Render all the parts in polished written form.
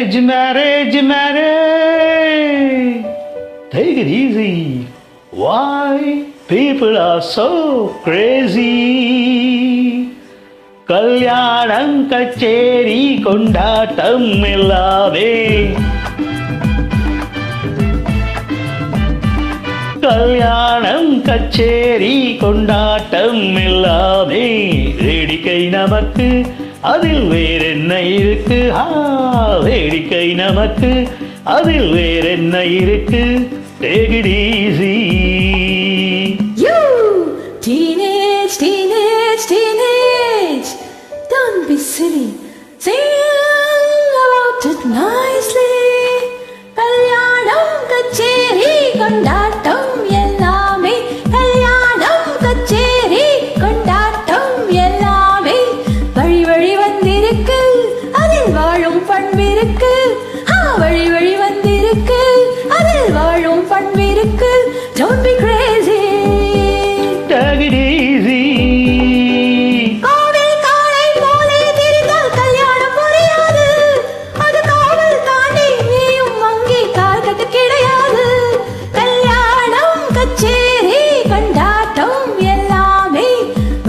Marriage, marriage, marriage. Take it easy. Why people are so crazy? கல்யாணம் கச்சேரி கொண்டாட்டம் எல்லாமே கல்யாணம் கச்சேரி கொண்டாட்டம் எல்லாமே வேடிக்கை நமக்கு அதில் வேறென்ன இருக்கு வேடிக்கை நமக்கு அதில் வேறென்ன இருக்கு Take it easy. You teenage, teenage, teenage. Don't be silly. Sing about it nicely. கல்யாணம் கச்சேரி கொண்டாட்டம் எல்லாமே கல்யாணம் கச்சேரி கொண்டாட்டம் எல்லாமே வழி வழி வந்திருக்கு அதில் வாழும் பண்பிருக்கு வழி வழி வந்திருக்கு அதில் வாழும் பண்பிருக்கு Don't be crazy. Take it easy. கோவில் காளை போலே திரிந்தால் கல்யாணம் புரியாது அது காவல் தாண்டி நீயும் அங்கே கால் கட்ட கிடையாது கல்யாணம் கச்சேரி கொண்டாட்டம் எல்லாமே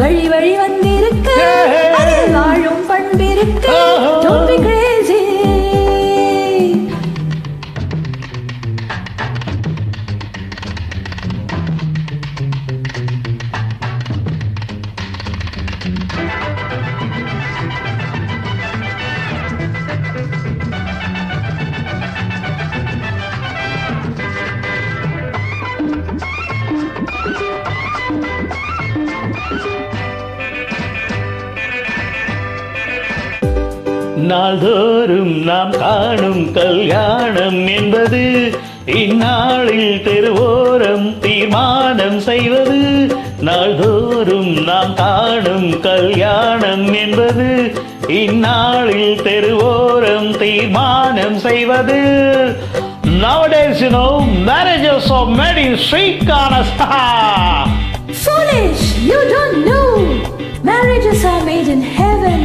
வழி வழி வந்திருக்கு அதில் வாழும் பண்பிருக்கு Don't be crazy. நாள்தோறும் நாம் காணும் கல்யாணம் என்பது இந்நாளில் தெருவோரம் தீர்மானம் செய்வது நாள்தோறும் நாம் காணும் கல்யாணம் என்பது இந்நாளில் தெருவோரம் தீர்மானம் செய்வது Nowadays, marriages are made in street corners. Foolish, you don't know. Marriages are made in heaven.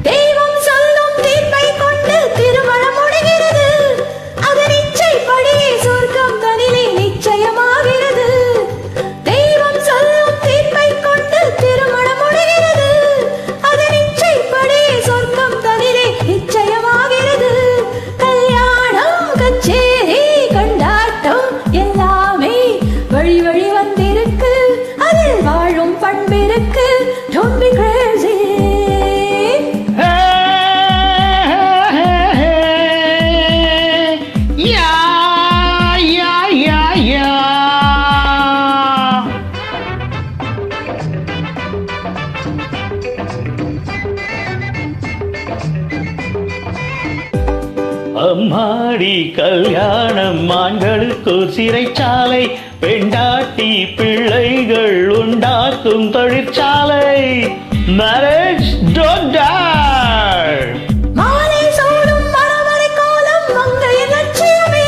தெய்வம் சொல்லும் தீர்ப்பை கொண்டு திருமணம் முடிகிறது அதன் இச்சைப்படியே சொர்க்கம் தனிலே நிச்சயமாகிறது தெய்வம் சொல்லும் தீர்ப்பை கொண்டு திருமணம் முடிகிறது அதன் இச்சைப்படியே சொர்க்கம் தனிலே நிச்சயமாகிறது கல்யாணம் கச்சேரி கொண்டாட்டம் எல்லாமே வழி வழி வந்திருக்கு அதில் வாழும் பண்பிருக்கு Don't be crazy. அம்மாடி கல்யாணம் ஆண்களுக்கு சிறைச்சாலை பெண்டாட்டி பிள்ளைகள் உண்டாக்கும் தொழிற்சாலை Marriage don't die. மாலை சூடும் மணவரை கோலம் மங்கையின் லட்சியமே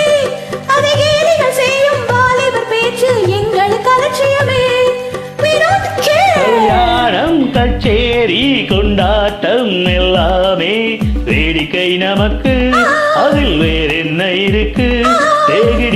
அதை கேலிகள் செய்யும் வாலிபர் பேச்சு எங்களுக்கு அலட்சியமே We don't care. கல்யாணம் கச்சேரி கொண்டாட்டம் எல்லாமே வேடிக்கை நமக்கு அதில் வேறென்ன இருக்கு Take it